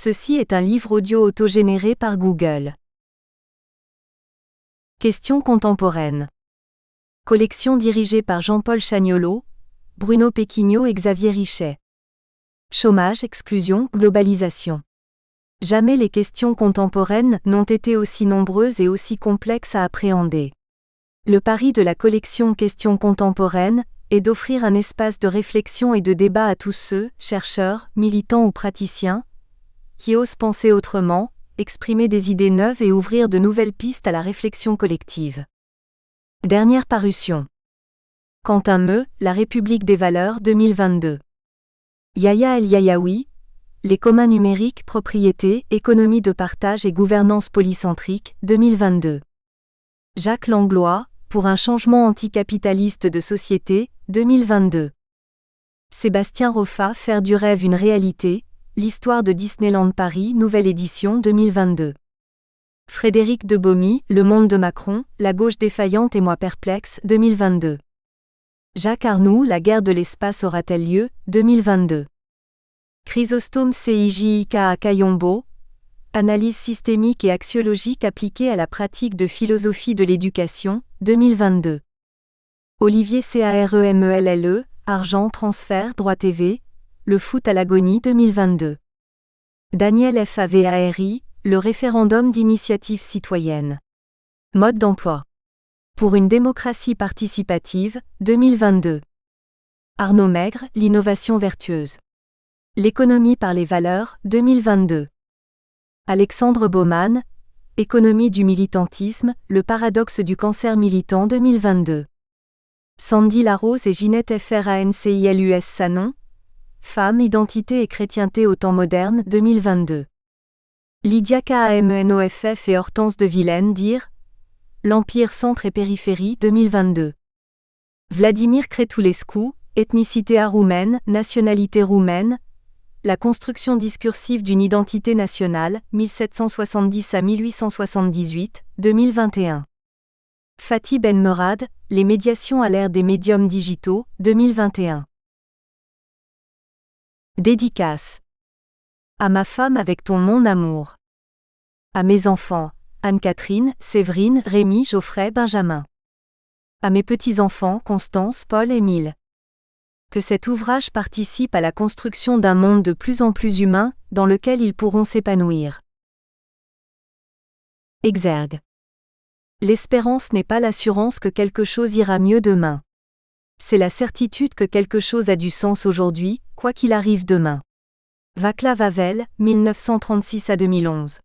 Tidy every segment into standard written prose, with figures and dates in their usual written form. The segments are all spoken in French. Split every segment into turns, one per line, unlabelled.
Ceci est un livre audio autogénéré par Google. Questions contemporaines. Collection dirigée par Jean-Paul Chagnolot, Bruno Péquignot et Xavier Richet. Chômage, exclusion, globalisation. Jamais les questions contemporaines n'ont été aussi nombreuses et aussi complexes à appréhender. Le pari de la collection Questions contemporaines est d'offrir un espace de réflexion et de débat à tous ceux, chercheurs, militants ou praticiens, qui osent penser autrement, exprimer des idées neuves et ouvrir de nouvelles pistes à la réflexion collective. Dernière parution. Quentin Meu, La République des valeurs 2022. Yahya El-Yayaoui, Les communs numériques, propriété, économie de partage et gouvernance polycentrique 2022. Jacques Langlois, Pour un changement anticapitaliste de société 2022. Sébastien Roffa, Faire du rêve une réalité, L'histoire de Disneyland Paris, nouvelle édition 2022. Frédéric Debaumy, Le monde de Macron, La gauche défaillante et moi perplexe 2022. Jacques Arnoux, La guerre de l'espace aura-t-elle lieu 2022. Chrysostome Cijika Kayombo, Analyse systémique et axiologique appliquée à la pratique de philosophie de l'éducation 2022. Olivier Caremelle, Argent, transfert, droit TV, Le foot à l'agonie 2022. Daniel Favari, Le référendum d'initiative citoyenne. Mode d'emploi. Pour une démocratie participative 2022. Arnaud Maigre, L'innovation vertueuse. L'économie par les valeurs 2022. Alexandre Baumann, Économie du militantisme, le paradoxe du cancer militant 2022. Sandy Larose et Ginette Francilus Sanon, Femmes, identité et chrétienté au temps moderne 2022. Lydia Kamnoff et Hortense de Vilaine dire L'Empire centre et périphérie 2022. Vladimir Cretulescu, Ethnicité roumaine, nationalité roumaine, La construction discursive d'une identité nationale, 1770 à 1878, 2021. Fatih Benmerad, Les médiations à l'ère des médiums digitaux, 2021. Dédicace. À ma femme avec ton mon amour. À mes enfants, Anne-Catherine, Séverine, Rémi, Geoffrey, Benjamin. À mes petits-enfants, Constance, Paul, Émile. Que cet ouvrage participe à la construction d'un monde de plus en plus humain, dans lequel ils pourront s'épanouir. Exergue. L'espérance n'est pas l'assurance que quelque chose ira mieux demain. C'est la certitude que quelque chose a du sens aujourd'hui, quoi qu'il arrive demain. Václav Havel, 1936 à 2011.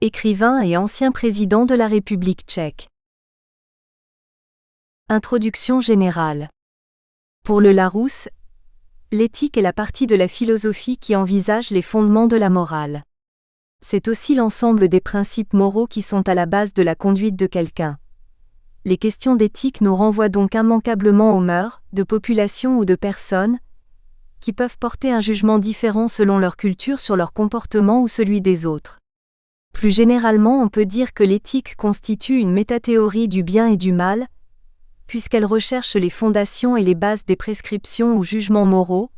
Écrivain et ancien président de la République tchèque. Introduction générale. Pour le Larousse, l'éthique est la partie de la philosophie qui envisage les fondements de la morale. C'est aussi l'ensemble des principes moraux qui sont à la base de la conduite de quelqu'un. Les questions d'éthique nous renvoient donc immanquablement aux mœurs, de populations ou de personnes, qui peuvent porter un jugement différent selon leur culture sur leur comportement ou celui des autres. Plus généralement, on peut dire que l'éthique constitue une métathéorie du bien et du mal, puisqu'elle recherche les fondations et les bases des prescriptions ou jugements moraux.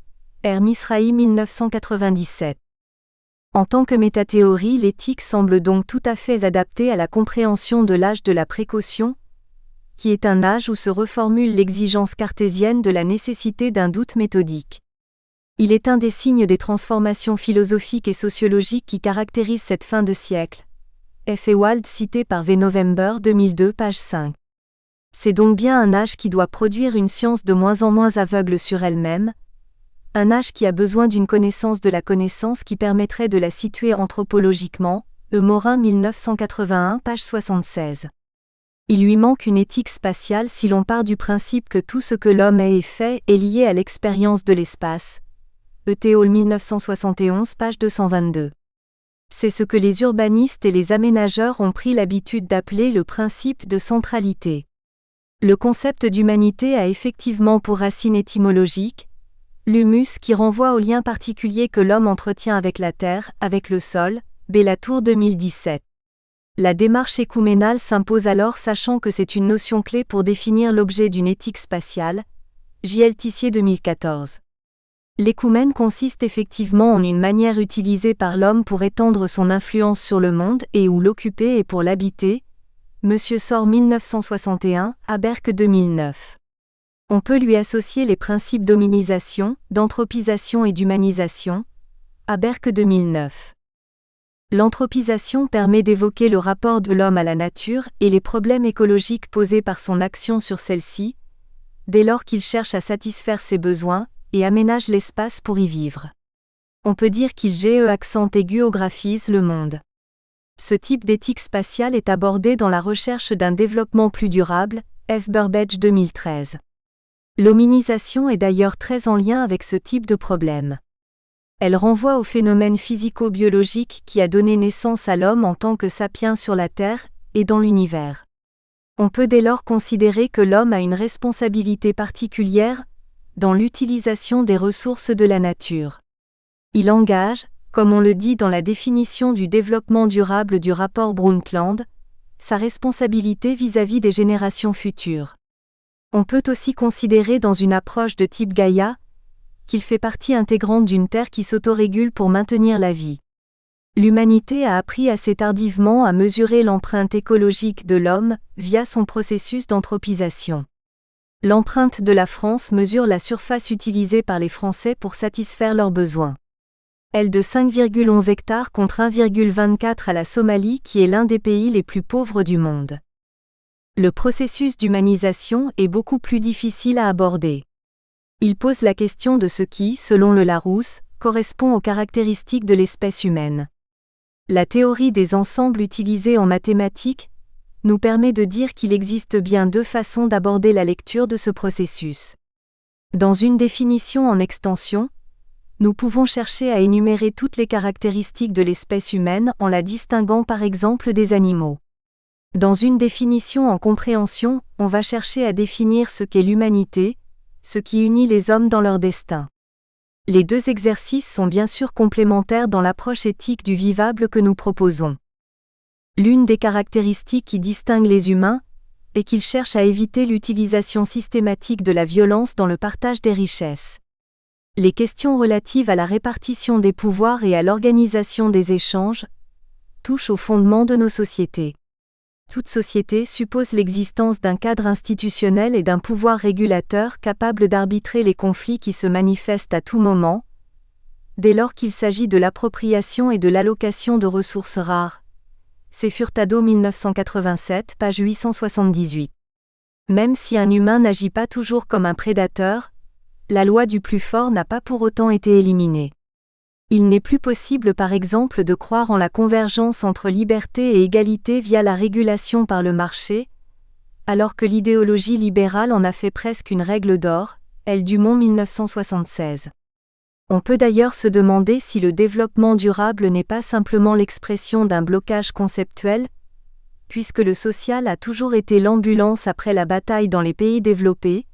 R. Misrahi 1997. En tant que métathéorie, l'éthique semble donc tout à fait adaptée à la compréhension de l'âge de la précaution, qui est un âge où se reformule l'exigence cartésienne de la nécessité d'un doute méthodique. Il est un des signes des transformations philosophiques et sociologiques qui caractérisent cette fin de siècle. F. Ewald cité par V. November 2002 page 5. C'est donc bien un âge qui doit produire une science de moins en moins aveugle sur elle-même, un âge qui a besoin d'une connaissance de la connaissance qui permettrait de la situer anthropologiquement, E. Morin 1981 page 76. Il lui manque une éthique spatiale si l'on part du principe que tout ce que l'homme est et fait est lié à l'expérience de l'espace. E. Théol 1971 page 222. C'est ce que les urbanistes et les aménageurs ont pris l'habitude d'appeler le principe de centralité. Le concept d'humanité a effectivement pour racine étymologique l'humus qui renvoie au lien particulier que l'homme entretient avec la terre, avec le sol, Bellatour 2017. La démarche écuménale s'impose alors sachant que c'est une notion clé pour définir l'objet d'une éthique spatiale, J.L. Tissier 2014. L'écoumène consiste effectivement en une manière utilisée par l'homme pour étendre son influence sur le monde et ou l'occuper et pour l'habiter. Monsieur Sor 1961, Aberck 2009. On peut lui associer les principes d'hominisation, d'anthropisation et d'humanisation. Aberck 2009. L'anthropisation permet d'évoquer le rapport de l'homme à la nature et les problèmes écologiques posés par son action sur celle-ci, dès lors qu'il cherche à satisfaire ses besoins et aménage l'espace pour y vivre. On peut dire qu'il géographise le monde. Ce type d'éthique spatiale est abordé dans la recherche d'un développement plus durable, F. Burbidge 2013. L'hominisation est d'ailleurs très en lien avec ce type de problème. Elle renvoie au phénomène physico-biologique qui a donné naissance à l'homme en tant que sapiens sur la Terre et dans l'univers. On peut dès lors considérer que l'homme a une responsabilité particulière dans l'utilisation des ressources de la nature. Il engage, comme on le dit dans la définition du développement durable du rapport Brundtland, sa responsabilité vis-à-vis des générations futures. On peut aussi considérer dans une approche de type Gaïa qu'il fait partie intégrante d'une Terre qui s'autorégule pour maintenir la vie. L'humanité a appris assez tardivement à mesurer l'empreinte écologique de l'homme via son processus d'anthropisation. L'empreinte de la France mesure la surface utilisée par les Français pour satisfaire leurs besoins. Elle de 5,11 hectares contre 1,24 à la Somalie qui est l'un des pays les plus pauvres du monde. Le processus d'humanisation est beaucoup plus difficile à aborder. Il pose la question de ce qui, selon le Larousse, correspond aux caractéristiques de l'espèce humaine. La théorie des ensembles utilisée en mathématiques nous permet de dire qu'il existe bien deux façons d'aborder la lecture de ce processus. Dans une définition en extension, nous pouvons chercher à énumérer toutes les caractéristiques de l'espèce humaine en la distinguant par exemple des animaux. Dans une définition en compréhension, on va chercher à définir ce qu'est l'humanité, ce qui unit les hommes dans leur destin. Les deux exercices sont bien sûr complémentaires dans l'approche éthique du vivable que nous proposons. L'une des caractéristiques qui distinguent les humains est qu'ils cherchent à éviter l'utilisation systématique de la violence dans le partage des richesses. Les questions relatives à la répartition des pouvoirs et à l'organisation des échanges touchent au fondement de nos sociétés. Toute société suppose l'existence d'un cadre institutionnel et d'un pouvoir régulateur capable d'arbitrer les conflits qui se manifestent à tout moment, dès lors qu'il s'agit de l'appropriation et de l'allocation de ressources rares. C'est Furtado 1987, page 878. Même si un humain n'agit pas toujours comme un prédateur, la loi du plus fort n'a pas pour autant été éliminée. Il n'est plus possible par exemple de croire en la convergence entre liberté et égalité via la régulation par le marché, alors que l'idéologie libérale en a fait presque une règle d'or, L. Dumont 1976. On peut d'ailleurs se demander si le développement durable n'est pas simplement l'expression d'un blocage conceptuel, puisque le social a toujours été l'ambulance après la bataille dans les pays développés.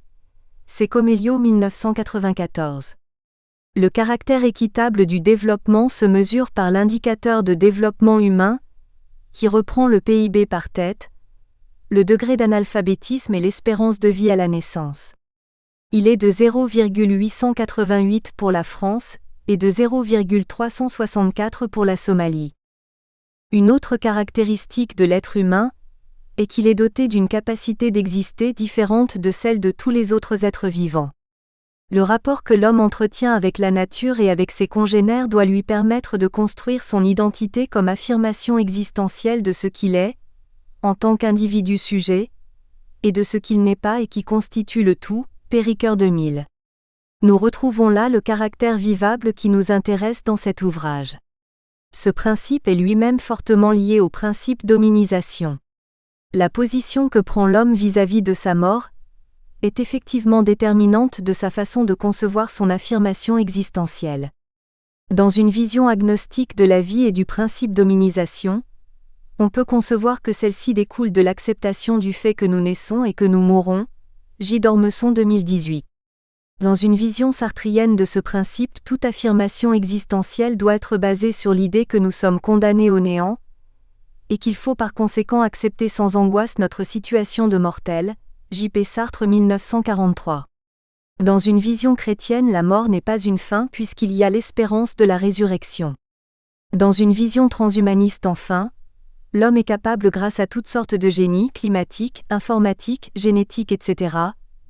C'est Comelio 1994. Le caractère équitable du développement se mesure par l'indicateur de développement humain, qui reprend le PIB par tête, le degré d'analphabétisme et l'espérance de vie à la naissance. Il est de 0,888 pour la France et de 0,364 pour la Somalie. Une autre caractéristique de l'être humain est qu'il est doté d'une capacité d'exister différente de celle de tous les autres êtres vivants. Le rapport que l'homme entretient avec la nature et avec ses congénères doit lui permettre de construire son identité comme affirmation existentielle de ce qu'il est, en tant qu'individu sujet, et de ce qu'il n'est pas et qui constitue le tout, Périqueur 2000. Nous retrouvons là le caractère vivable qui nous intéresse dans cet ouvrage. Ce principe est lui-même fortement lié au principe d'hominisation. La position que prend l'homme vis-à-vis de sa mort est effectivement déterminante de sa façon de concevoir son affirmation existentielle. Dans une vision agnostique de la vie et du principe d'hominisation, on peut concevoir que celle-ci découle de l'acceptation du fait que nous naissons et que nous mourrons, J. d'Ormesson 2018. Dans une vision sartrienne de ce principe, toute affirmation existentielle doit être basée sur l'idée que nous sommes condamnés au néant, et qu'il faut par conséquent accepter sans angoisse notre situation de mortel, J. P. Sartre 1943. Dans une vision chrétienne, la mort n'est pas une fin puisqu'il y a l'espérance de la résurrection. Dans une vision transhumaniste enfin, l'homme est capable grâce à toutes sortes de génies climatiques, informatiques, génétiques etc.,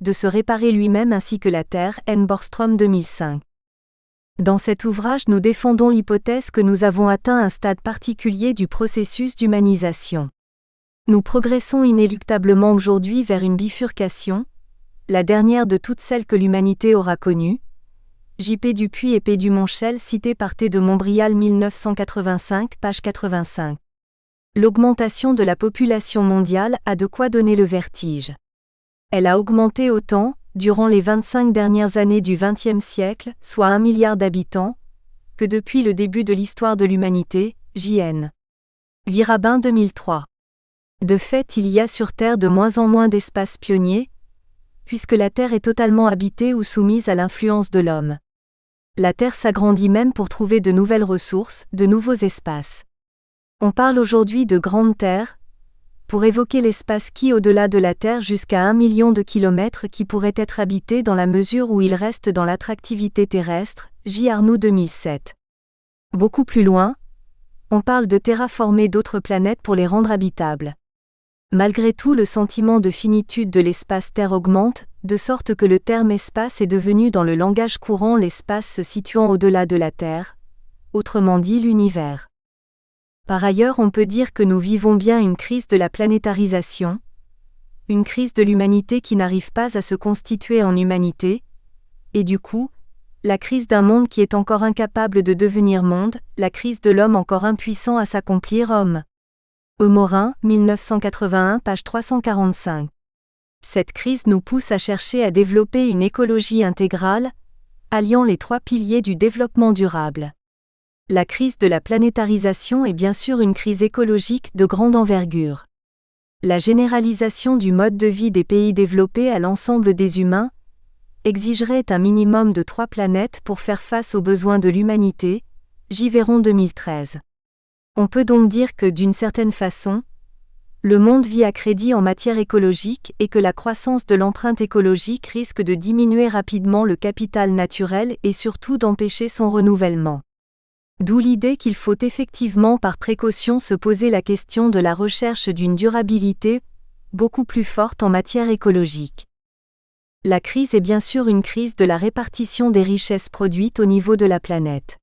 de se réparer lui-même ainsi que la Terre. N. Borgström 2005. Dans cet ouvrage nous défendons l'hypothèse que nous avons atteint un stade particulier du processus d'humanisation. Nous progressons inéluctablement aujourd'hui vers une bifurcation, la dernière de toutes celles que l'humanité aura connues. J.P. Dupuis et P. Dumonchel cité par T. de Montbrial 1985, page 85. L'augmentation de la population mondiale a de quoi donner le vertige. Elle a augmenté autant, durant les 25 dernières années du XXe siècle, soit 1 milliard d'habitants, que depuis le début de l'histoire de l'humanité, J.N. Virabin 2003. De fait, il y a sur Terre de moins en moins d'espaces pionniers, puisque la Terre est totalement habitée ou soumise à l'influence de l'homme. La Terre s'agrandit même pour trouver de nouvelles ressources, de nouveaux espaces. On parle aujourd'hui de grandes terres, pour évoquer l'espace qui au-delà de la Terre jusqu'à 1 million de kilomètres qui pourrait être habité dans la mesure où il reste dans l'attractivité terrestre, J. Arnoux 2007. Beaucoup plus loin, on parle de terraformer d'autres planètes pour les rendre habitables. Malgré tout, le sentiment de finitude de l'espace Terre augmente, de sorte que le terme espace est devenu dans le langage courant l'espace se situant au-delà de la Terre, autrement dit l'univers. Par ailleurs, on peut dire que nous vivons bien une crise de la planétarisation, une crise de l'humanité qui n'arrive pas à se constituer en humanité, et du coup, la crise d'un monde qui est encore incapable de devenir monde, la crise de l'homme encore impuissant à s'accomplir homme. E. Morin, 1981, page 345. Cette crise nous pousse à chercher à développer une écologie intégrale, alliant les 3 piliers du développement durable. La crise de la planétarisation est bien sûr une crise écologique de grande envergure. La généralisation du mode de vie des pays développés à l'ensemble des humains exigerait un minimum de 3 planètes pour faire face aux besoins de l'humanité, J. Véron 2013. On peut donc dire que, d'une certaine façon, le monde vit à crédit en matière écologique et que la croissance de l'empreinte écologique risque de diminuer rapidement le capital naturel et surtout d'empêcher son renouvellement. D'où l'idée qu'il faut effectivement par précaution se poser la question de la recherche d'une durabilité beaucoup plus forte en matière écologique. La crise est bien sûr une crise de la répartition des richesses produites au niveau de la planète.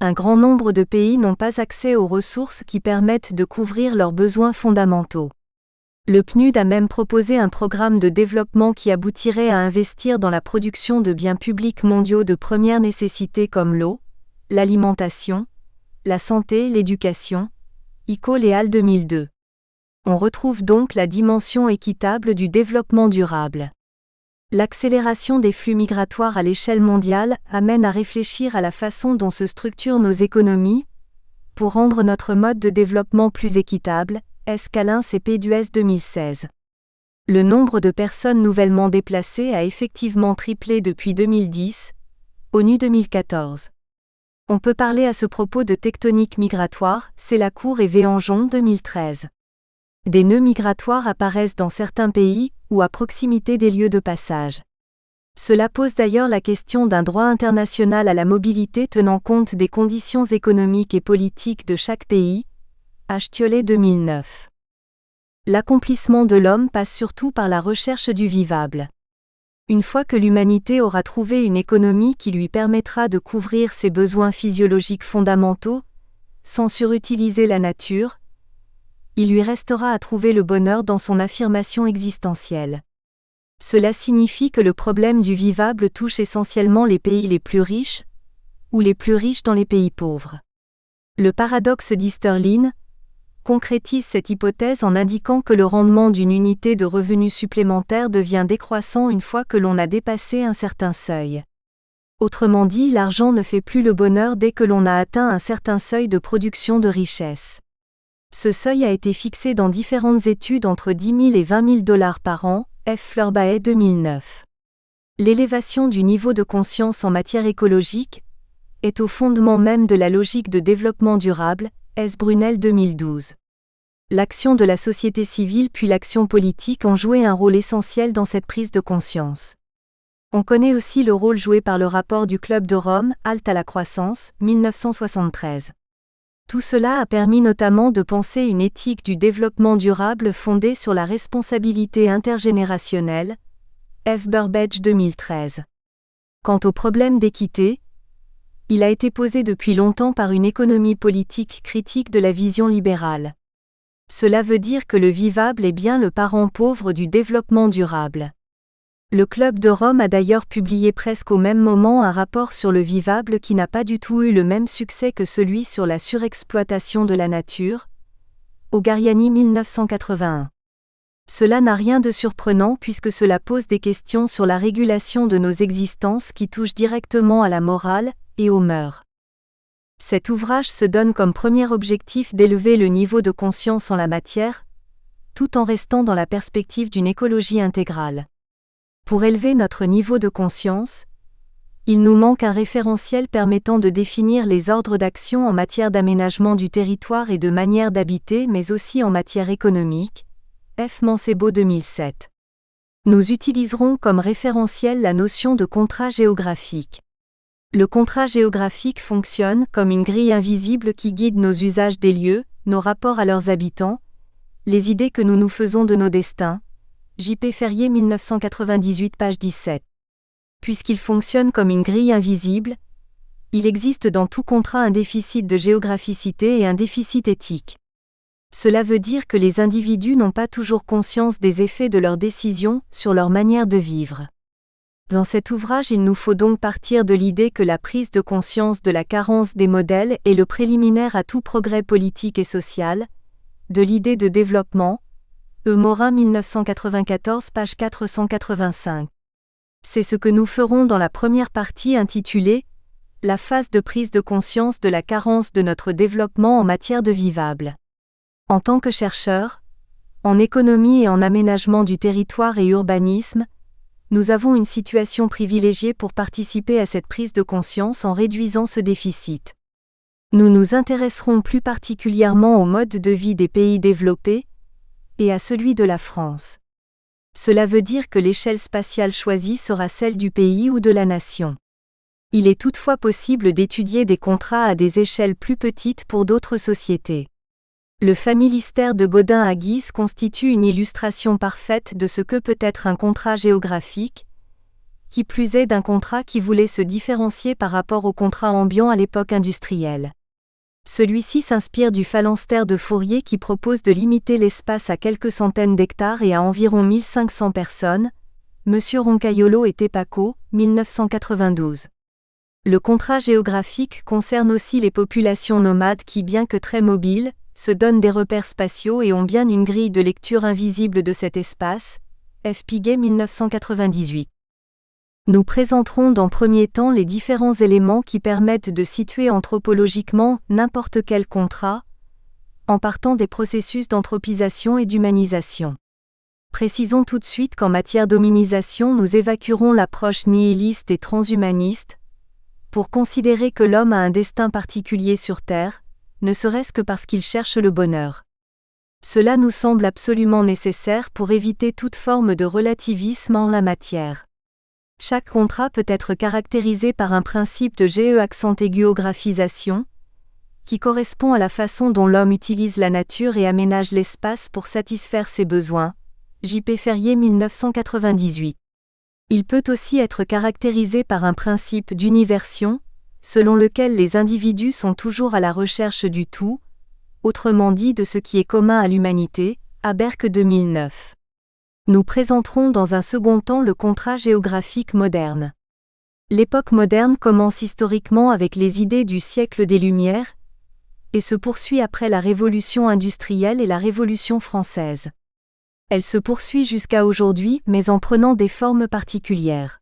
Un grand nombre de pays n'ont pas accès aux ressources qui permettent de couvrir leurs besoins fondamentaux. Le PNUD a même proposé un programme de développement qui aboutirait à investir dans la production de biens publics mondiaux de première nécessité comme l'eau, l'alimentation, la santé, l'éducation, ICO Léal 2002. On retrouve donc la dimension équitable du développement durable. L'accélération des flux migratoires à l'échelle mondiale amène à réfléchir à la façon dont se structurent nos économies pour rendre notre mode de développement plus équitable, S. Calins et P. Duès 2016. Le nombre de personnes nouvellement déplacées a effectivement triplé depuis 2010, ONU 2014. On peut parler à ce propos de tectonique migratoire, c'est Lacour et Véanjon 2013. Des nœuds migratoires apparaissent dans certains pays, ou à proximité des lieux de passage. Cela pose d'ailleurs la question d'un droit international à la mobilité tenant compte des conditions économiques et politiques de chaque pays, H. Thiollet 2009. L'accomplissement de l'homme passe surtout par la recherche du vivable. Une fois que l'humanité aura trouvé une économie qui lui permettra de couvrir ses besoins physiologiques fondamentaux, sans surutiliser la nature, il lui restera à trouver le bonheur dans son affirmation existentielle. Cela signifie que le problème du vivable touche essentiellement les pays les plus riches, ou les plus riches dans les pays pauvres. Le paradoxe d'Easterlin concrétise cette hypothèse en indiquant que le rendement d'une unité de revenus supplémentaire devient décroissant une fois que l'on a dépassé un certain seuil. Autrement dit, l'argent ne fait plus le bonheur dès que l'on a atteint un certain seuil de production de richesse. Ce seuil a été fixé dans différentes études entre 10 000 et 20 000 $ par an, F. Fleurbaet 2009. L'élévation du niveau de conscience en matière écologique est au fondement même de la logique de développement durable, S. Brunel 2012. L'action de la société civile puis l'action politique ont joué un rôle essentiel dans cette prise de conscience. On connaît aussi le rôle joué par le rapport du Club de Rome, Halte à la croissance, 1973. Tout cela a permis notamment de penser une éthique du développement durable fondée sur la responsabilité intergénérationnelle, F. Burbidge 2013. Quant au problème d'équité, il a été posé depuis longtemps par une économie politique critique de la vision libérale. Cela veut dire que le vivable est bien le parent pauvre du développement durable. Le Club de Rome a d'ailleurs publié presque au même moment un rapport sur le vivable qui n'a pas du tout eu le même succès que celui sur la surexploitation de la nature, Ogariani 1981. Cela n'a rien de surprenant puisque cela pose des questions sur la régulation de nos existences qui touchent directement à la morale et aux mœurs. Cet ouvrage se donne comme premier objectif d'élever le niveau de conscience en la matière, tout en restant dans la perspective d'une écologie intégrale. Pour élever notre niveau de conscience, il nous manque un référentiel permettant de définir les ordres d'action en matière d'aménagement du territoire et de manière d'habiter mais aussi en matière économique, F. Mancebo 2007. Nous utiliserons comme référentiel la notion de contrat géographique. Le contrat géographique fonctionne comme une grille invisible qui guide nos usages des lieux, nos rapports à leurs habitants, les idées que nous nous faisons de nos destins. J.P. Ferrier 1998 page 17. Puisqu'il fonctionne comme une grille invisible, il existe dans tout contrat un déficit de géographicité et un déficit éthique. Cela veut dire que les individus n'ont pas toujours conscience des effets de leurs décisions sur leur manière de vivre. Dans cet ouvrage, il nous faut donc partir de l'idée que la prise de conscience de la carence des modèles est le préliminaire à tout progrès politique et social, de l'idée de développement, E. Morin 1994 page 485. C'est ce que nous ferons dans la première partie intitulée « La phase de prise de conscience de la carence de notre développement en matière de vivable ». En tant que chercheurs, en économie et en aménagement du territoire et urbanisme, nous avons une situation privilégiée pour participer à cette prise de conscience en réduisant ce déficit. Nous nous intéresserons plus particulièrement au mode de vie des pays développés et à celui de la France. Cela veut dire que l'échelle spatiale choisie sera celle du pays ou de la nation. Il est toutefois possible d'étudier des contrats à des échelles plus petites pour d'autres sociétés. Le familistère de Gaudin à Guise constitue une illustration parfaite de ce que peut être un contrat géographique, qui plus est d'un contrat qui voulait se différencier par rapport au contrat ambiant à l'époque industrielle. Celui-ci s'inspire du phalanstère de Fourier qui propose de limiter l'espace à quelques centaines d'hectares et à environ 1500 personnes, M. Roncaiolo et Tepaco, 1992. Le contrat géographique concerne aussi les populations nomades qui, bien que très mobiles, se donnent des repères spatiaux et ont bien une grille de lecture invisible de cet espace, F. Piguet 1998. Nous présenterons dans premier temps les différents éléments qui permettent de situer anthropologiquement n'importe quel contrat, en partant des processus d'anthropisation et d'humanisation. Précisons tout de suite qu'en matière d'hominisation nous évacuerons l'approche nihiliste et transhumaniste, pour considérer que l'homme a un destin particulier sur Terre, ne serait-ce que parce qu'il cherche le bonheur. Cela nous semble absolument nécessaire pour éviter toute forme de relativisme en la matière. Chaque contrat peut être caractérisé par un principe de géographisation, qui correspond à la façon dont l'homme utilise la nature et aménage l'espace pour satisfaire ses besoins. J.P. Ferrier 1998. Il peut aussi être caractérisé par un principe d'universion, selon lequel les individus sont toujours à la recherche du tout, autrement dit de ce qui est commun à l'humanité, Aberck 2009. Nous présenterons dans un second temps le contrat géographique moderne. L'époque moderne commence historiquement avec les idées du siècle des Lumières, et se poursuit après la Révolution industrielle et la Révolution française. Elle se poursuit jusqu'à aujourd'hui, mais en prenant des formes particulières.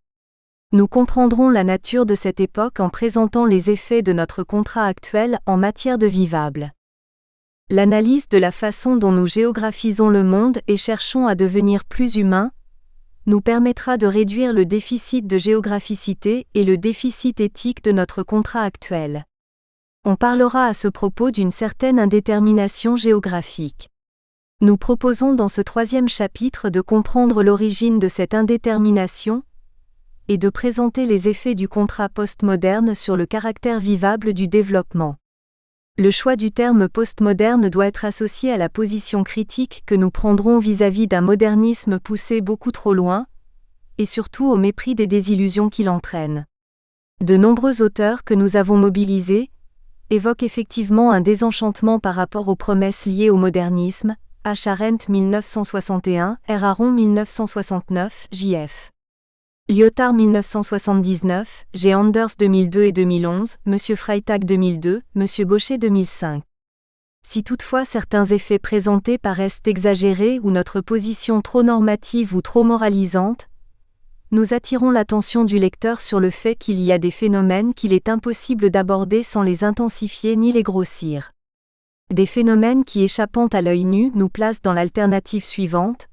Nous comprendrons la nature de cette époque en présentant les effets de notre contrat actuel en matière de vivable. L'analyse de la façon dont nous géographisons le monde et cherchons à devenir plus humains nous permettra de réduire le déficit de géographicité et le déficit éthique de notre contrat actuel. On parlera à ce propos d'une certaine indétermination géographique. Nous proposons dans ce troisième chapitre de comprendre l'origine de cette indétermination et de présenter les effets du contrat postmoderne sur le caractère vivable du développement. Le choix du terme postmoderne doit être associé à la position critique que nous prendrons vis-à-vis d'un modernisme poussé beaucoup trop loin, et surtout au mépris des désillusions qu'il entraîne. De nombreux auteurs que nous avons mobilisés évoquent effectivement un désenchantement par rapport aux promesses liées au modernisme, H. Arendt 1961, R. Aron 1969, J.F. Lyotard 1979, G. Anders 2002 et 2011, M. Freytag 2002, M. Gaucher 2005. Si toutefois certains effets présentés paraissent exagérés ou notre position trop normative ou trop moralisante, nous attirons l'attention du lecteur sur le fait qu'il y a des phénomènes qu'il est impossible d'aborder sans les intensifier ni les grossir. Des phénomènes qui, échappant à l'œil nu, nous placent dans l'alternative suivante,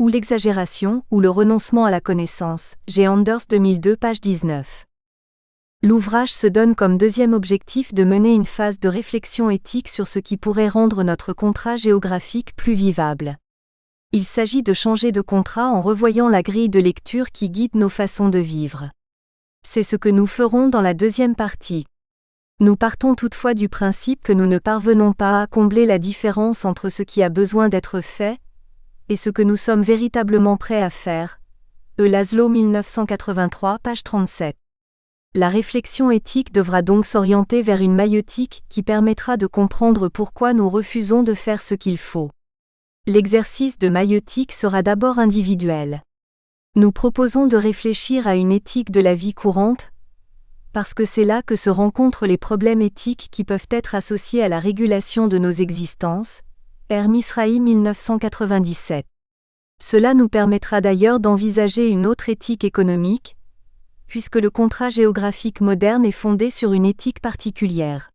ou l'exagération, ou le renoncement à la connaissance. G. Anders 2002, page 19. L'ouvrage se donne comme deuxième objectif de mener une phase de réflexion éthique sur ce qui pourrait rendre notre contrat géographique plus vivable. Il s'agit de changer de contrat en revoyant la grille de lecture qui guide nos façons de vivre. C'est ce que nous ferons dans la deuxième partie. Nous partons toutefois du principe que nous ne parvenons pas à combler la différence entre ce qui a besoin d'être fait et ce que nous sommes véritablement prêts à faire. E. Laszlo 1983, page 37. La réflexion éthique devra donc s'orienter vers une maïeutique qui permettra de comprendre pourquoi nous refusons de faire ce qu'il faut. L'exercice de maïeutique sera d'abord individuel. Nous proposons de réfléchir à une éthique de la vie courante, parce que c'est là que se rencontrent les problèmes éthiques qui peuvent être associés à la régulation de nos existences. R. Misrahi 1997. Cela nous permettra d'ailleurs d'envisager une autre éthique économique, puisque le contrat géographique moderne est fondé sur une éthique particulière.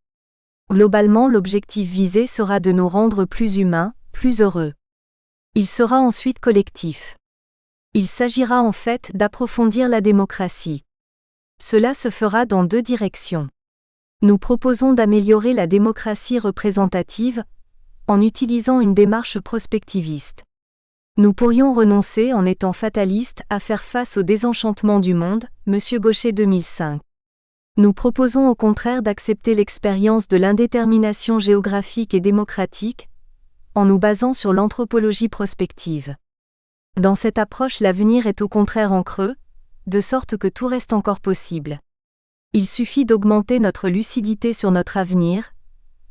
Globalement, l'objectif visé sera de nous rendre plus humains, plus heureux. Il sera ensuite collectif. Il s'agira en fait d'approfondir la démocratie. Cela se fera dans deux directions. Nous proposons d'améliorer la démocratie représentative, en utilisant une démarche prospectiviste. Nous pourrions renoncer en étant fatalistes à faire face au désenchantement du monde, M. Gaucher 2005. Nous proposons au contraire d'accepter l'expérience de l'indétermination géographique et démocratique, en nous basant sur l'anthropologie prospective. Dans cette approche, l'avenir est au contraire en creux, de sorte que tout reste encore possible. Il suffit d'augmenter notre lucidité sur notre avenir.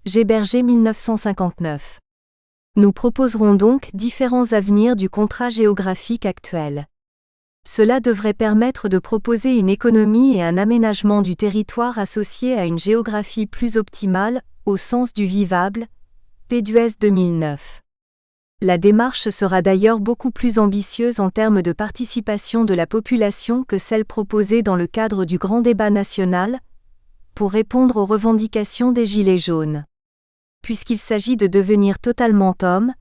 G. Berger 1959. Nous proposerons donc différents avenirs du contrat géographique actuel. Cela devrait permettre de proposer une économie et un aménagement du territoire associés à une géographie plus optimale, au sens du vivable. Péduez 2009. La démarche sera d'ailleurs beaucoup plus ambitieuse en termes de participation de la population que celle proposée dans le cadre du grand débat national, pour répondre aux revendications des Gilets jaunes. Puisqu'il s'agit de devenir totalement homme,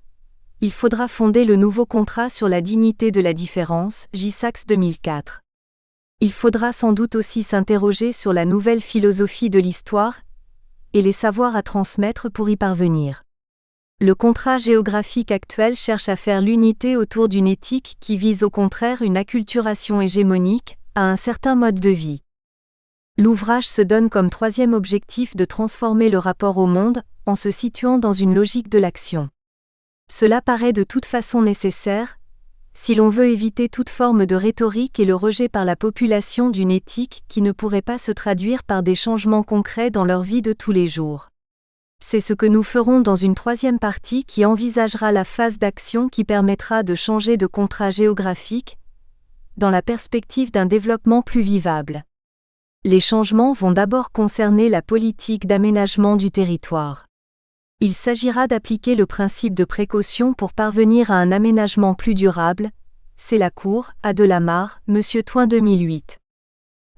il faudra fonder le nouveau contrat sur la dignité de la différence, J. Sachs 2004. Il faudra sans doute aussi s'interroger sur la nouvelle philosophie de l'histoire et les savoirs à transmettre pour y parvenir. Le contrat géographique actuel cherche à faire l'unité autour d'une éthique qui vise au contraire une acculturation hégémonique à un certain mode de vie. L'ouvrage se donne comme troisième objectif de transformer le rapport au monde, en se situant dans une logique de l'action. Cela paraît de toute façon nécessaire, si l'on veut éviter toute forme de rhétorique et le rejet par la population d'une éthique qui ne pourrait pas se traduire par des changements concrets dans leur vie de tous les jours. C'est ce que nous ferons dans une troisième partie qui envisagera la phase d'action qui permettra de changer de contrat géographique, dans la perspective d'un développement plus vivable. Les changements vont d'abord concerner la politique d'aménagement du territoire. Il s'agira d'appliquer le principe de précaution pour parvenir à un aménagement plus durable. C'est la Cour, A. Delamarre, M. Toin 2008.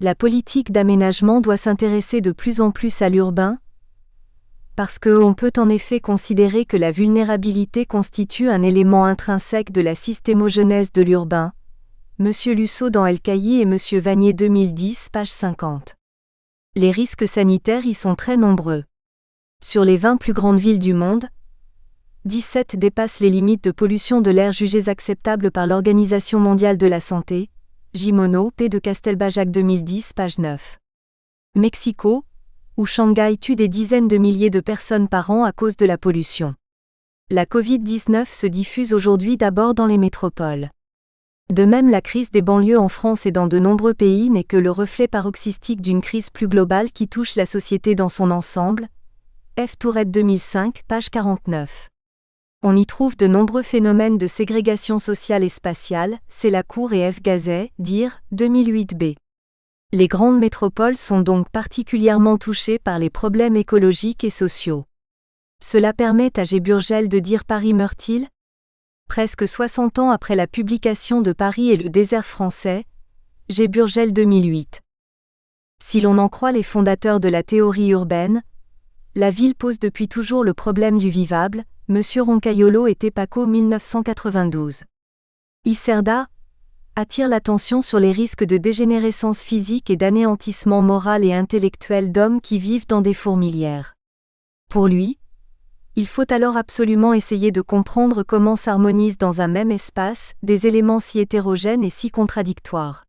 La politique d'aménagement doit s'intéresser de plus en plus à l'urbain, parce qu'on peut en effet considérer que la vulnérabilité constitue un élément intrinsèque de la systémogenèse de l'urbain. M. Lusseau dans El Cailly et M. Vanier 2010, page 50. Les risques sanitaires y sont très nombreux. Sur les 20 plus grandes villes du monde, 17 dépassent les limites de pollution de l'air jugées acceptables par l'Organisation mondiale de la santé, Gimono, P. de Castelbajac 2010, page 9. Mexico, où Shanghai tue des dizaines de milliers de personnes par an à cause de la pollution. La Covid-19 se diffuse aujourd'hui d'abord dans les métropoles. De même, la crise des banlieues en France et dans de nombreux pays n'est que le reflet paroxystique d'une crise plus globale qui touche la société dans son ensemble. F. Tourette 2005, page 49. On y trouve de nombreux phénomènes de ségrégation sociale et spatiale, c'est Lacour et F. Gazet, dire, 2008b. Les grandes métropoles sont donc particulièrement touchées par les problèmes écologiques et sociaux. Cela permet à G. Burgel de dire Paris meurt-il ? Presque 60 ans après la publication de Paris et le désert français, G. Burgel 2008. Si l'on en croit les fondateurs de la théorie urbaine, la ville pose depuis toujours le problème du vivable, M. Roncaiolo et Tepaco 1992. Icerda attire l'attention sur les risques de dégénérescence physique et d'anéantissement moral et intellectuel d'hommes qui vivent dans des fourmilières. Pour lui, il faut alors absolument essayer de comprendre comment s'harmonisent dans un même espace des éléments si hétérogènes et si contradictoires.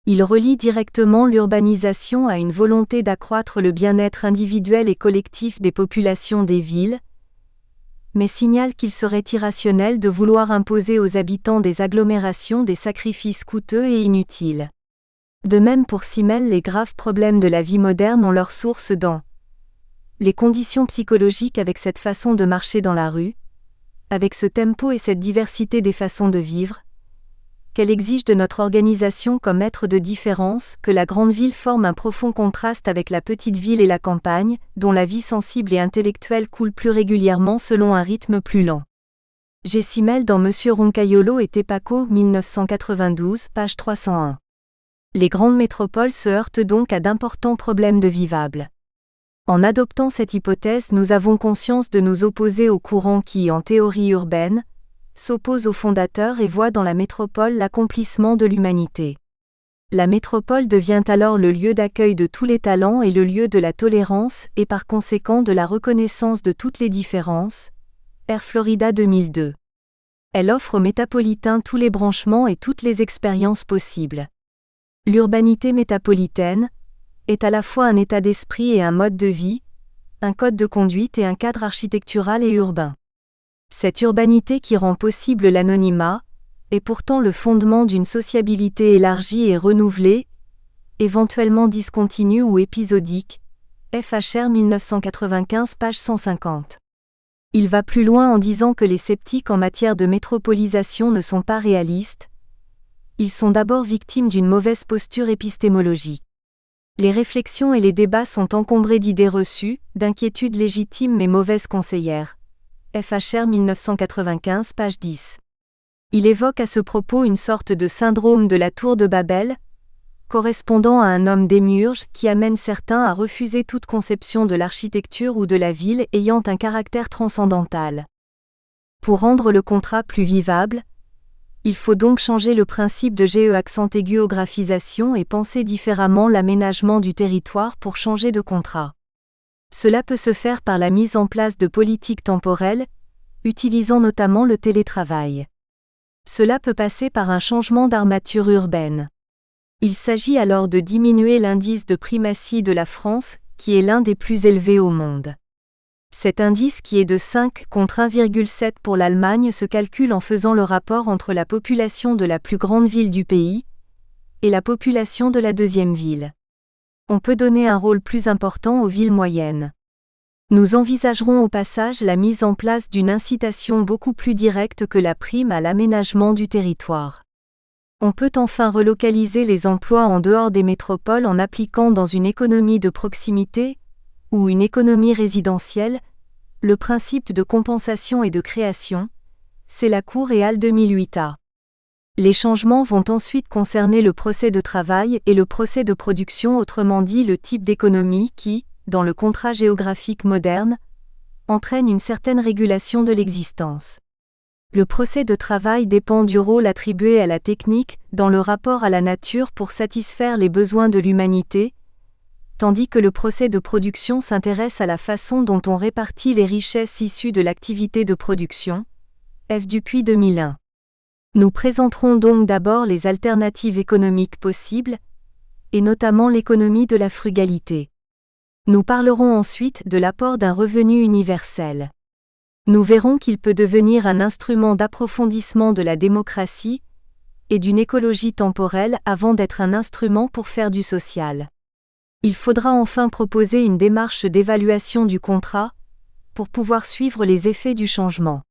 Il relie directement l'urbanisation à une volonté d'accroître le bien-être individuel et collectif des populations des villes, mais signale qu'il serait irrationnel de vouloir imposer aux habitants des agglomérations des sacrifices coûteux et inutiles. De même pour Simmel, les graves problèmes de la vie moderne ont leur source dans les conditions psychologiques avec cette façon de marcher dans la rue, avec ce tempo et cette diversité des façons de vivre, qu'elle exige de notre organisation comme être de différence, que la grande ville forme un profond contraste avec la petite ville et la campagne, dont la vie sensible et intellectuelle coule plus régulièrement selon un rythme plus lent. G. Simmel dans M. Roncaiolo et Tepaco 1992, page 301. Les grandes métropoles se heurtent donc à d'importants problèmes de vivable. En adoptant cette hypothèse, nous avons conscience de nous opposer au courant qui, en théorie urbaine, s'oppose aux fondateurs et voit dans la métropole l'accomplissement de l'humanité. La métropole devient alors le lieu d'accueil de tous les talents et le lieu de la tolérance et par conséquent de la reconnaissance de toutes les différences. Air Florida 2002. Elle offre aux métapolitains tous les branchements et toutes les expériences possibles. L'urbanité métapolitaine est à la fois un état d'esprit et un mode de vie, un code de conduite et un cadre architectural et urbain. Cette urbanité qui rend possible l'anonymat est pourtant le fondement d'une sociabilité élargie et renouvelée, éventuellement discontinue ou épisodique. FHR 1995, page 150. Il va plus loin en disant que les sceptiques en matière de métropolisation ne sont pas réalistes. Ils sont d'abord victimes d'une mauvaise posture épistémologique. Les réflexions et les débats sont encombrés d'idées reçues, d'inquiétudes légitimes mais mauvaises conseillères. FHR 1995, page 10. Il évoque à ce propos une sorte de syndrome de la tour de Babel, correspondant à un homme démiurge qui amène certains à refuser toute conception de l'architecture ou de la ville ayant un caractère transcendantal. Pour rendre le contrat plus vivable, il faut donc changer le principe de géographisation et penser différemment l'aménagement du territoire pour changer de contrat. Cela peut se faire par la mise en place de politiques temporelles, utilisant notamment le télétravail. Cela peut passer par un changement d'armature urbaine. Il s'agit alors de diminuer l'indice de primatie de la France, qui est l'un des plus élevés au monde. Cet indice qui est de 5 contre 1,7 pour l'Allemagne se calcule en faisant le rapport entre la population de la plus grande ville du pays et la population de la deuxième ville. On peut donner un rôle plus important aux villes moyennes. Nous envisagerons au passage la mise en place d'une incitation beaucoup plus directe que la prime à l'aménagement du territoire. On peut enfin relocaliser les emplois en dehors des métropoles en appliquant dans une économie de proximité, ou une économie résidentielle, le principe de compensation et de création, c'est Lacour et Al 2008a. Les changements vont ensuite concerner le procès de travail et le procès de production, autrement dit le type d'économie qui, dans le contrat géographique moderne, entraîne une certaine régulation de l'existence. Le procès de travail dépend du rôle attribué à la technique dans le rapport à la nature pour satisfaire les besoins de l'humanité, tandis que le procès de production s'intéresse à la façon dont on répartit les richesses issues de l'activité de production. F. Dupuis 2001. Nous présenterons donc d'abord les alternatives économiques possibles, et notamment l'économie de la frugalité. Nous parlerons ensuite de l'apport d'un revenu universel. Nous verrons qu'il peut devenir un instrument d'approfondissement de la démocratie et d'une écologie temporelle avant d'être un instrument pour faire du social. Il faudra enfin proposer une démarche d'évaluation du contrat pour pouvoir suivre les effets du changement.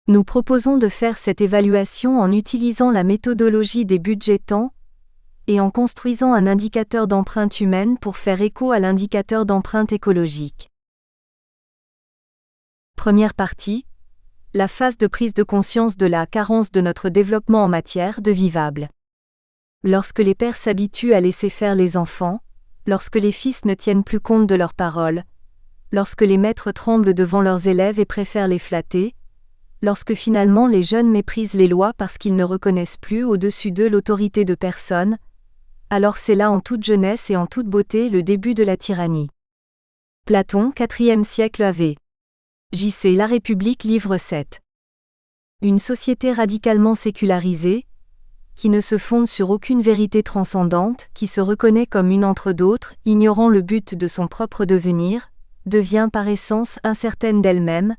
Nous proposons de faire cette évaluation en utilisant la méthodologie des budgets temps et en construisant un indicateur d'empreinte humaine pour faire écho à l'indicateur d'empreinte écologique. Première partie. La phase de prise de conscience de la carence de notre développement en matière de vivable. Lorsque les pères s'habituent à laisser faire les enfants, lorsque les fils ne tiennent plus compte de leurs paroles, lorsque les maîtres tremblent devant leurs élèves et préfèrent les flatter, lorsque finalement les jeunes méprisent les lois parce qu'ils ne reconnaissent plus au-dessus d'eux l'autorité de personne, alors c'est là en toute jeunesse et en toute beauté le début de la tyrannie. Platon, 4e siècle AV. J.C. La République, livre 7. Une société radicalement sécularisée, qui ne se fonde sur aucune vérité transcendante, qui se reconnaît comme une entre d'autres, ignorant le but de son propre devenir, devient par essence incertaine d'elle-même,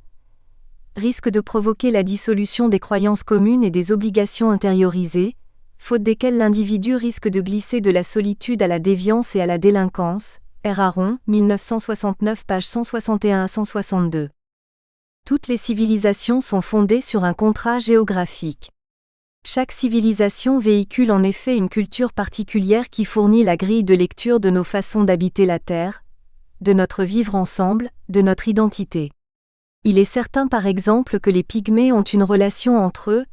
risque de provoquer la dissolution des croyances communes et des obligations intériorisées, faute desquelles l'individu risque de glisser de la solitude à la déviance et à la délinquance. R. Aron, 1969, pages 161 à 162. Toutes les civilisations sont fondées sur un contrat géographique. Chaque civilisation véhicule en effet une culture particulière qui fournit la grille de lecture de nos façons d'habiter la Terre, de notre vivre ensemble, de notre identité. Il est certain par exemple que les Pygmées ont une relation entre eux,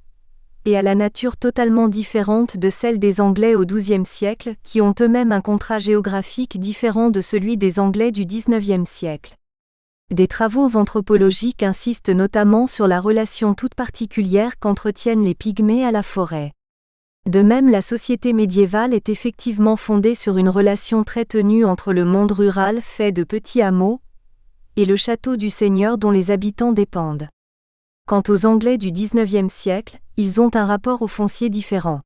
et à la nature totalement différente de celle des Anglais au XIIe siècle, qui ont eux-mêmes un contrat géographique différent de celui des Anglais du XIXe siècle. Des travaux anthropologiques insistent notamment sur la relation toute particulière qu'entretiennent les Pygmées à la forêt. De même, la société médiévale est effectivement fondée sur une relation très ténue entre le monde rural fait de petits hameaux et le château du seigneur dont les habitants dépendent. Quant aux Anglais du XIXe siècle, ils ont un rapport au foncier différent.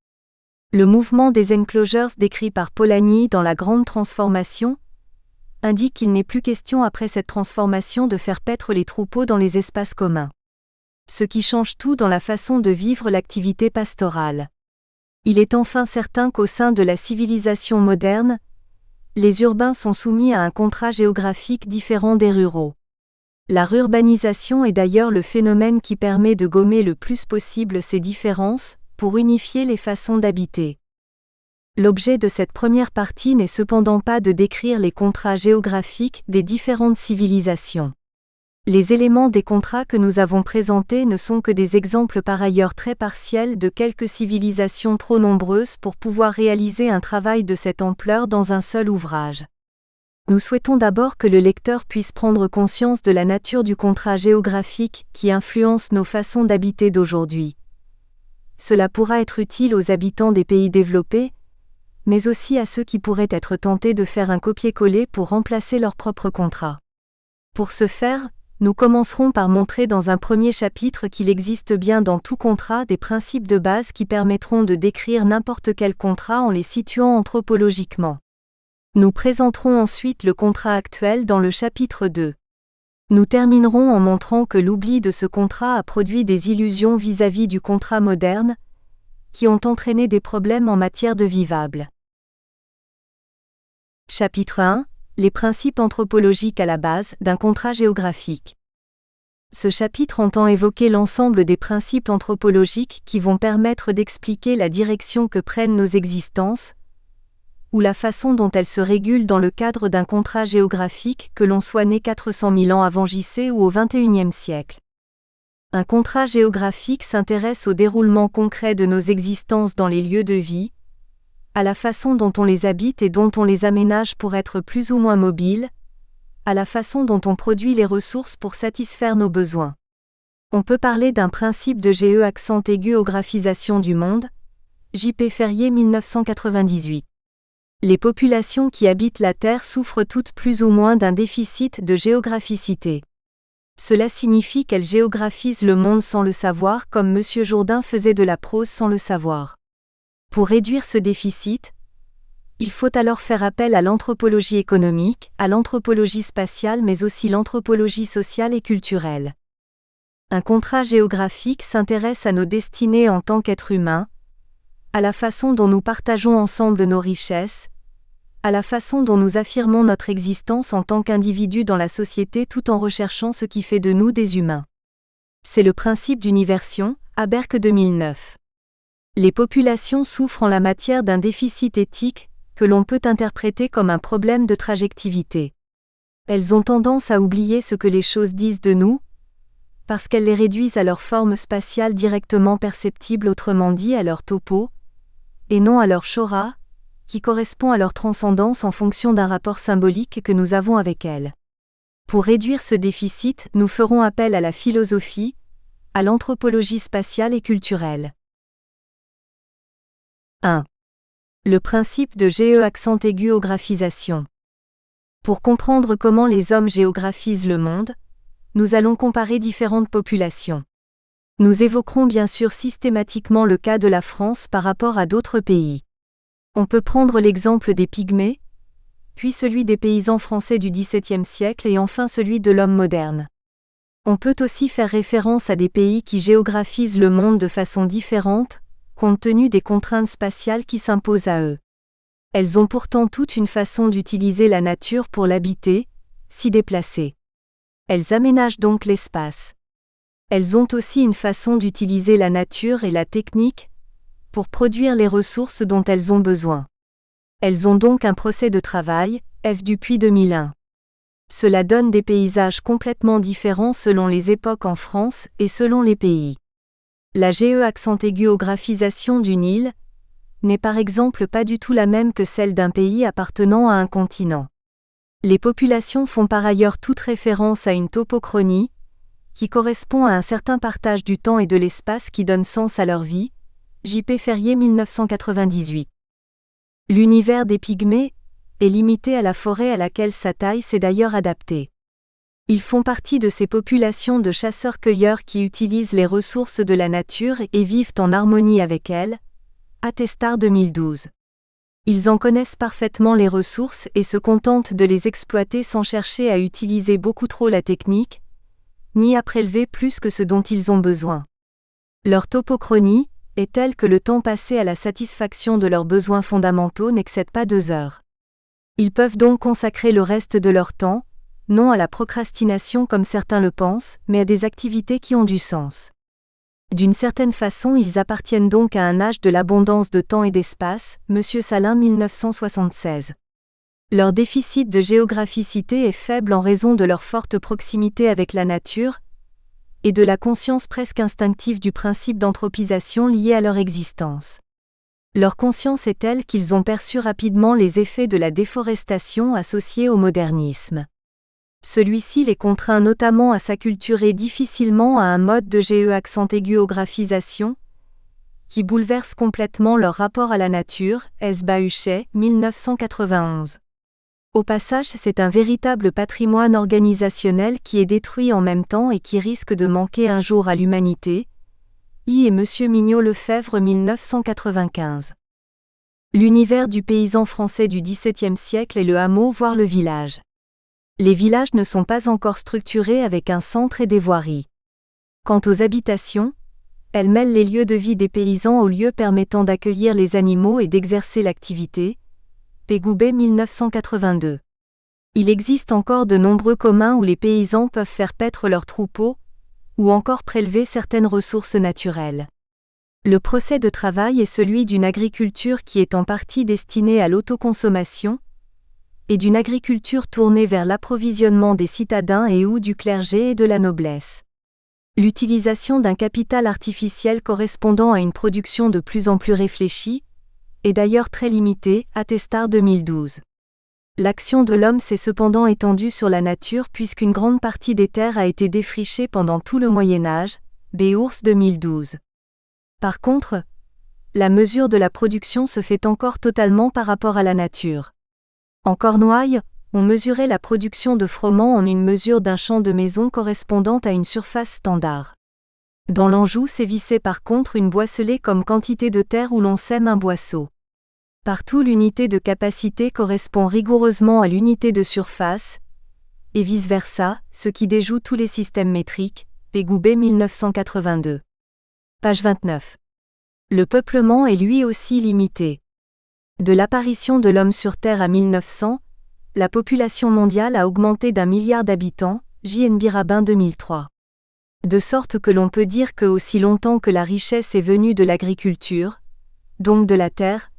Le mouvement des enclosures décrit par Polanyi dans La Grande Transformation indique qu'il n'est plus question après cette transformation de faire paître les troupeaux dans les espaces communs. Ce qui change tout dans la façon de vivre l'activité pastorale. Il est enfin certain qu'au sein de la civilisation moderne, les urbains sont soumis à un contrat géographique différent des ruraux. La rurbanisation est d'ailleurs le phénomène qui permet de gommer le plus possible ces différences, pour unifier les façons d'habiter. L'objet de cette première partie n'est cependant pas de décrire les contrats géographiques des différentes civilisations. Les éléments des contrats que nous avons présentés ne sont que des exemples par ailleurs très partiels de quelques civilisations trop nombreuses pour pouvoir réaliser un travail de cette ampleur dans un seul ouvrage. Nous souhaitons d'abord que le lecteur puisse prendre conscience de la nature du contrat géographique qui influence nos façons d'habiter d'aujourd'hui. Cela pourra être utile aux habitants des pays développés, mais aussi à ceux qui pourraient être tentés de faire un copier-coller pour remplacer leur propre contrat. Pour ce faire, nous commencerons par montrer dans un premier chapitre qu'il existe bien dans tout contrat des principes de base qui permettront de décrire n'importe quel contrat en les situant anthropologiquement. Nous présenterons ensuite le contrat actuel dans le chapitre 2. Nous terminerons en montrant que l'oubli de ce contrat a produit des illusions vis-à-vis du contrat moderne, qui ont entraîné des problèmes en matière de vivable. Chapitre 1. Les principes anthropologiques à la base d'un contrat géographique. Ce chapitre entend évoquer l'ensemble des principes anthropologiques qui vont permettre d'expliquer la direction que prennent nos existences, ou la façon dont elles se régulent dans le cadre d'un contrat géographique que l'on soit né 400 000 ans avant JC ou au XXIe siècle. Un contrat géographique s'intéresse au déroulement concret de nos existences dans les lieux de vie, à la façon dont on les habite et dont on les aménage pour être plus ou moins mobiles, à la façon dont on produit les ressources pour satisfaire nos besoins. On peut parler d'un principe de géographisation du monde, J.P. Ferrier 1998. Les populations qui habitent la Terre souffrent toutes plus ou moins d'un déficit de géographicité. Cela signifie qu'elle géographise le monde sans le savoir comme M. Jourdain faisait de la prose sans le savoir. Pour réduire ce déficit, il faut alors faire appel à l'anthropologie économique, à l'anthropologie spatiale mais aussi l'anthropologie sociale et culturelle. Un contrat géographique s'intéresse à nos destinées en tant qu'êtres humains, à la façon dont nous partageons ensemble nos richesses, à la façon dont nous affirmons notre existence en tant qu'individus dans la société tout en recherchant ce qui fait de nous des humains. C'est le principe d'universion, Aberck 2009. Les populations souffrent en la matière d'un déficit éthique, que l'on peut interpréter comme un problème de trajectivité. Elles ont tendance à oublier ce que les choses disent de nous, parce qu'elles les réduisent à leur forme spatiale directement perceptible, autrement dit à leur topo, et non à leur chora, qui correspond à leur transcendance en fonction d'un rapport symbolique que nous avons avec elles. Pour réduire ce déficit, nous ferons appel à la philosophie, à l'anthropologie spatiale et culturelle. 1. Le principe de géographisation. Pour comprendre comment les hommes géographisent le monde, nous allons comparer différentes populations. Nous évoquerons bien sûr systématiquement le cas de la France par rapport à d'autres pays. On peut prendre l'exemple des Pygmées, puis celui des paysans français du XVIIe siècle et enfin celui de l'homme moderne. On peut aussi faire référence à des pays qui géographisent le monde de façon différente, compte tenu des contraintes spatiales qui s'imposent à eux. Elles ont pourtant toutes une façon d'utiliser la nature pour l'habiter, s'y déplacer. Elles aménagent donc l'espace. Elles ont aussi une façon d'utiliser la nature et la technique pour produire les ressources dont elles ont besoin. Elles ont donc un procès de travail, F. Dupuis 2001. Cela donne des paysages complètement différents selon les époques en France et selon les pays. La géographisation d'une île n'est par exemple pas du tout la même que celle d'un pays appartenant à un continent. Les populations font par ailleurs toute référence à une topochronie, qui correspond à un certain partage du temps et de l'espace qui donne sens à leur vie, J.P. Ferrier 1998. L'univers des Pygmées est limité à la forêt à laquelle sa taille s'est d'ailleurs adaptée. Ils font partie de ces populations de chasseurs-cueilleurs qui utilisent les ressources de la nature et vivent en harmonie avec elles, Attestar 2012. Ils en connaissent parfaitement les ressources et se contentent de les exploiter sans chercher à utiliser beaucoup trop la technique, ni à prélever plus que ce dont ils ont besoin. Leur topochronie est telle que le temps passé à la satisfaction de leurs besoins fondamentaux n'excède pas 2 heures. Ils peuvent donc consacrer le reste de leur temps, non à la procrastination comme certains le pensent, mais à des activités qui ont du sens. D'une certaine façon, ils appartiennent donc à un âge de l'abondance de temps et d'espace, M. Salin 1976. Leur déficit de géographicité est faible en raison de leur forte proximité avec la nature et de la conscience presque instinctive du principe d'anthropisation lié à leur existence. Leur conscience est telle qu'ils ont perçu rapidement les effets de la déforestation associée au modernisme. Celui-ci les contraint notamment à s'acculturer difficilement à un mode de géographisation qui bouleverse complètement leur rapport à la nature, S. Bahuchet, 1991. Au passage, c'est un véritable patrimoine organisationnel qui est détruit en même temps et qui risque de manquer un jour à l'humanité. I. et M. Mignot-Lefebvre 1995. L'univers du paysan français du XVIIe siècle est le hameau voire le village. Les villages ne sont pas encore structurés avec un centre et des voiries. Quant aux habitations, elles mêlent les lieux de vie des paysans aux lieux permettant d'accueillir les animaux et d'exercer l'activité. Pégoubet 1982. Il existe encore de nombreux communs où les paysans peuvent faire paître leurs troupeaux, ou encore prélever certaines ressources naturelles. Le procès de travail est celui d'une agriculture qui est en partie destinée à l'autoconsommation, et d'une agriculture tournée vers l'approvisionnement des citadins et ou du clergé et de la noblesse. L'utilisation d'un capital artificiel correspondant à une production de plus en plus réfléchie, est d'ailleurs très limitée, Attestar 2012. L'action de l'homme s'est cependant étendue sur la nature puisqu'une grande partie des terres a été défrichée pendant tout le Moyen-Âge, Beours 2012. Par contre, la mesure de la production se fait encore totalement par rapport à la nature. En Cornouailles, On mesurait la production de froment en une mesure d'un champ de maison correspondant à une surface standard. Dans l'Anjou sévissait par contre une boisselée comme quantité de terre où l'on sème un boisseau. Partout l'unité de capacité correspond rigoureusement à l'unité de surface, et vice-versa, ce qui déjoue tous les systèmes métriques, Pégoubet 1982. Page 29. Le peuplement est lui aussi limité. De l'apparition de l'homme sur Terre à 1900, la population mondiale a augmenté d'1 milliard d'habitants, JNB Rabin 2003. De sorte que l'on peut dire que aussi longtemps que la richesse est venue de l'agriculture, donc de la terre,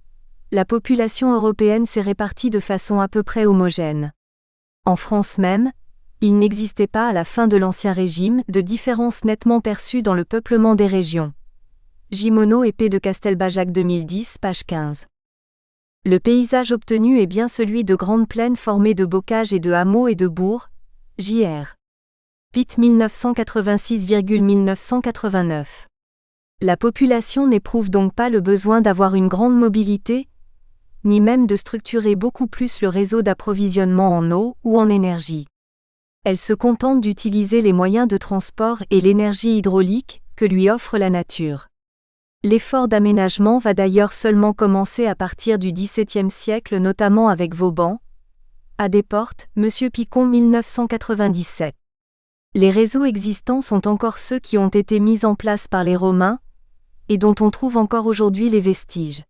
la population européenne s'est répartie de façon à peu près homogène. En France même, il n'existait pas à la fin de l'Ancien Régime de différence nettement perçue dans le peuplement des régions. Gimono et P. de Castelbajac 2010, page 15. Le paysage obtenu est bien celui de grandes plaines formées de bocages et de hameaux et de bourgs, J.R. Pitt 1986,1989. La population n'éprouve donc pas le besoin d'avoir une grande mobilité, ni même de structurer beaucoup plus le réseau d'approvisionnement en eau ou en énergie. Elle se contente d'utiliser les moyens de transport et l'énergie hydraulique que lui offre la nature. L'effort d'aménagement va d'ailleurs seulement commencer à partir du XVIIe siècle, notamment avec Vauban, à Desportes, M. Picon 1997. Les réseaux existants sont encore ceux qui ont été mis en place par les Romains, et dont on trouve encore aujourd'hui les vestiges.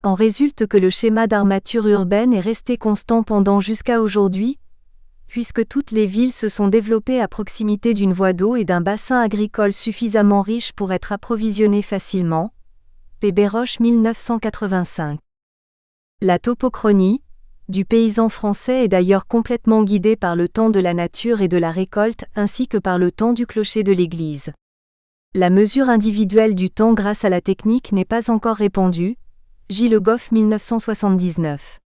En résulte que le schéma d'armature urbaine est resté constant pendant jusqu'à aujourd'hui, puisque toutes les villes se sont développées à proximité d'une voie d'eau et d'un bassin agricole suffisamment riche pour être approvisionnées facilement. P. Béroche 1985. La topochronie du paysan français est d'ailleurs complètement guidée par le temps de la nature et de la récolte ainsi que par le temps du clocher de l'église. La mesure individuelle du temps grâce à la technique n'est pas encore répandue. J. Le Goff 1979.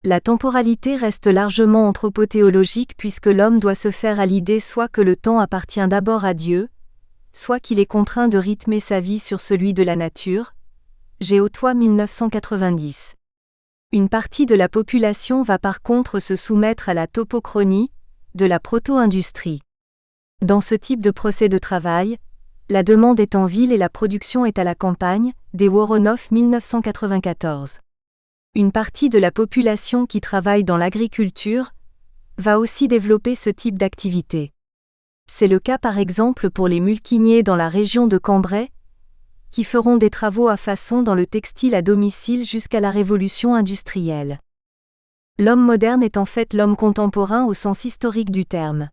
La temporalité reste largement anthropothéologique puisque l'homme doit se faire à l'idée soit que le temps appartient d'abord à Dieu, soit qu'il est contraint de rythmer sa vie sur celui de la nature. Géotois 1990. Une partie de la population va par contre se soumettre à la topochronie de la proto-industrie. Dans ce type de procès de travail, la demande est en ville et la production est à la campagne, des Woronoff 1994. Une partie de la population qui travaille dans l'agriculture va aussi développer ce type d'activité. C'est le cas par exemple pour les mulquiniers dans la région de Cambrai, qui feront des travaux à façon dans le textile à domicile jusqu'à la révolution industrielle. L'homme moderne est en fait l'homme contemporain au sens historique du terme.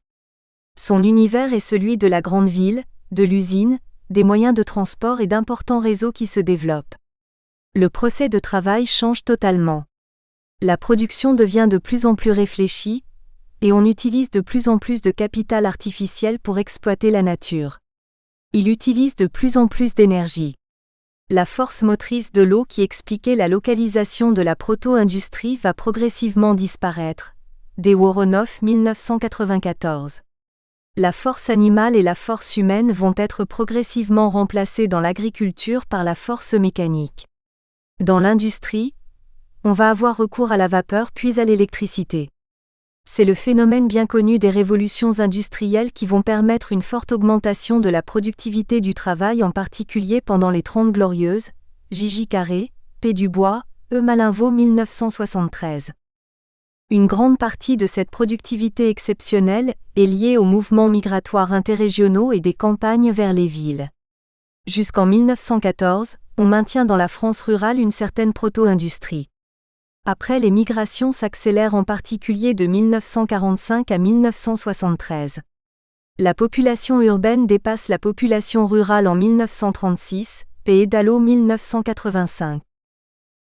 Son univers est celui de la grande ville, de l'usine, des moyens de transport et d'importants réseaux qui se développent. Le procès de travail change totalement. La production devient de plus en plus réfléchie, et on utilise de plus en plus de capital artificiel pour exploiter la nature. Il utilise de plus en plus d'énergie. La force motrice de l'eau qui expliquait la localisation de la proto-industrie va progressivement disparaître. Des Woronoff 1994. La force animale et la force humaine vont être progressivement remplacées dans l'agriculture par la force mécanique. Dans l'industrie, on va avoir recours à la vapeur puis à l'électricité. C'est le phénomène bien connu des révolutions industrielles qui vont permettre une forte augmentation de la productivité du travail, en particulier pendant les 30 Glorieuses, J.J. Carré, P. Dubois, E. Malinvaud 1973. Une grande partie de cette productivité exceptionnelle est liée aux mouvements migratoires interrégionaux et des campagnes vers les villes. Jusqu'en 1914, on maintient dans la France rurale une certaine proto-industrie. Après, les migrations s'accélèrent en particulier de 1945 à 1973. La population urbaine dépasse la population rurale en 1936, P. Edalo 1985.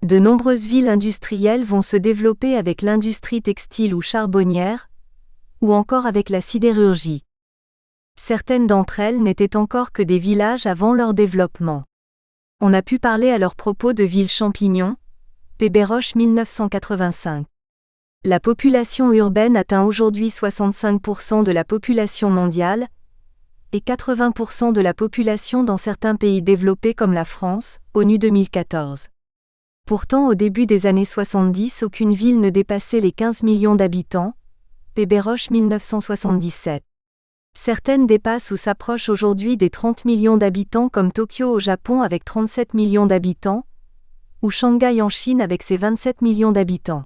De nombreuses villes industrielles vont se développer avec l'industrie textile ou charbonnière, ou encore avec la sidérurgie. Certaines d'entre elles n'étaient encore que des villages avant leur développement. On a pu parler à leur propos de villes champignons, P. Béroche 1985. La population urbaine atteint aujourd'hui 65% de la population mondiale et 80% de la population dans certains pays développés comme la France, ONU 2014. Pourtant au début des années 70 aucune ville ne dépassait les 15 millions d'habitants, Péberoche 1977. Certaines dépassent ou s'approchent aujourd'hui des 30 millions d'habitants comme Tokyo au Japon avec 37 millions d'habitants, ou Shanghai en Chine avec ses 27 millions d'habitants.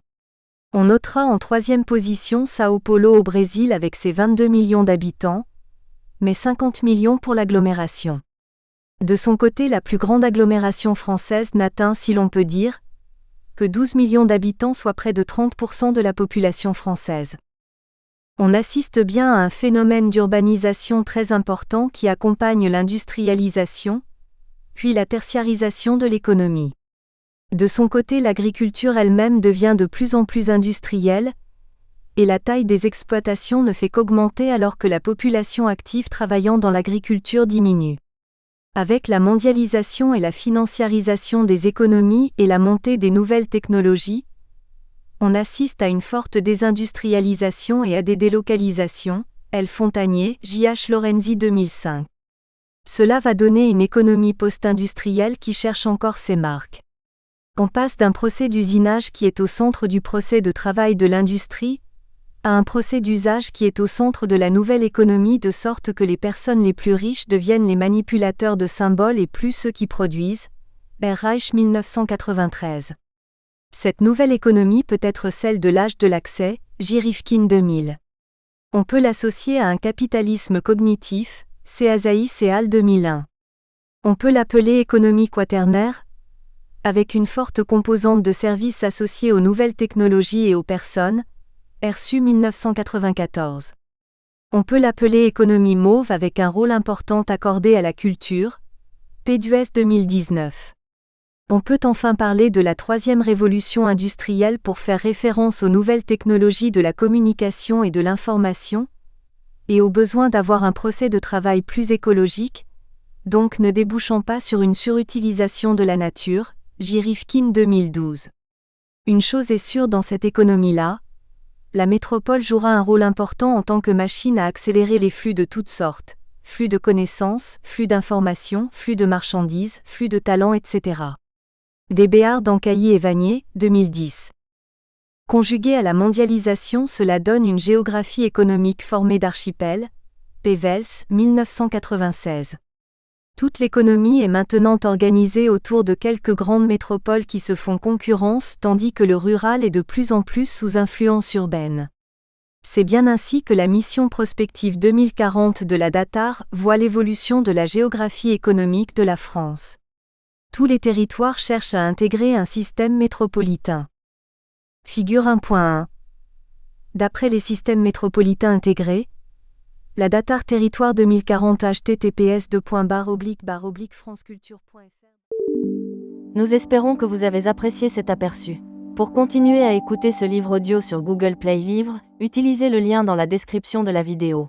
On notera en troisième position Sao Paulo au Brésil avec ses 22 millions d'habitants, mais 50 millions pour l'agglomération. De son côté, la plus grande agglomération française n'atteint, si l'on peut dire, que 12 millions d'habitants, soit près de 30% de la population française. On assiste bien à un phénomène d'urbanisation très important qui accompagne l'industrialisation, puis la tertiarisation de l'économie. De son côté, l'agriculture elle-même devient de plus en plus industrielle, et la taille des exploitations ne fait qu'augmenter alors que la population active travaillant dans l'agriculture diminue. Avec la mondialisation et la financiarisation des économies et la montée des nouvelles technologies, on assiste à une forte désindustrialisation et à des délocalisations, L. Fontanier, J.H. Lorenzi 2005. Cela va donner une économie post-industrielle qui cherche encore ses marques. On passe d'un procès d'usinage qui est au centre du procès de travail de l'industrie, à un procès d'usage qui est au centre de la nouvelle économie de sorte que les personnes les plus riches deviennent les manipulateurs de symboles et plus ceux qui produisent. R. Reich 1993. Cette nouvelle économie peut être celle de l'âge de l'accès, J. Rifkin 2000. On peut l'associer à un capitalisme cognitif, C. Azaïs et Al 2001. On peut l'appeler économie quaternaire, avec une forte composante de services associés aux nouvelles technologies et aux personnes, RSU 1994. On peut l'appeler économie mauve avec un rôle important accordé à la culture, PDUS 2019. On peut enfin parler de la troisième révolution industrielle pour faire référence aux nouvelles technologies de la communication et de l'information, et au besoin d'avoir un procès de travail plus écologique, donc ne débouchant pas sur une surutilisation de la nature, J. Rifkin 2012. Une chose est sûre dans cette économie-là, la métropole jouera un rôle important en tant que machine à accélérer les flux de toutes sortes, flux de connaissances, flux d'informations, flux de marchandises, flux de talents, etc. Des Béard d'Ancailly et Vanier, 2010. Conjugué à la mondialisation, cela donne une géographie économique formée d'archipels, Pevels, 1996. Toute l'économie est maintenant organisée autour de quelques grandes métropoles qui se font concurrence tandis que le rural est de plus en plus sous influence urbaine. C'est bien ainsi que la mission prospective 2040 de la DATAR voit l'évolution de la géographie économique de la France. Tous les territoires cherchent à intégrer un système métropolitain. Figure 1.1. D'après les systèmes métropolitains intégrés, la DATAR Territoire 2040 https://franceculture.fr.
Nous espérons que vous avez apprécié cet aperçu. Pour continuer à écouter ce livre audio sur Google Play Livres, utilisez le lien dans la description de la vidéo.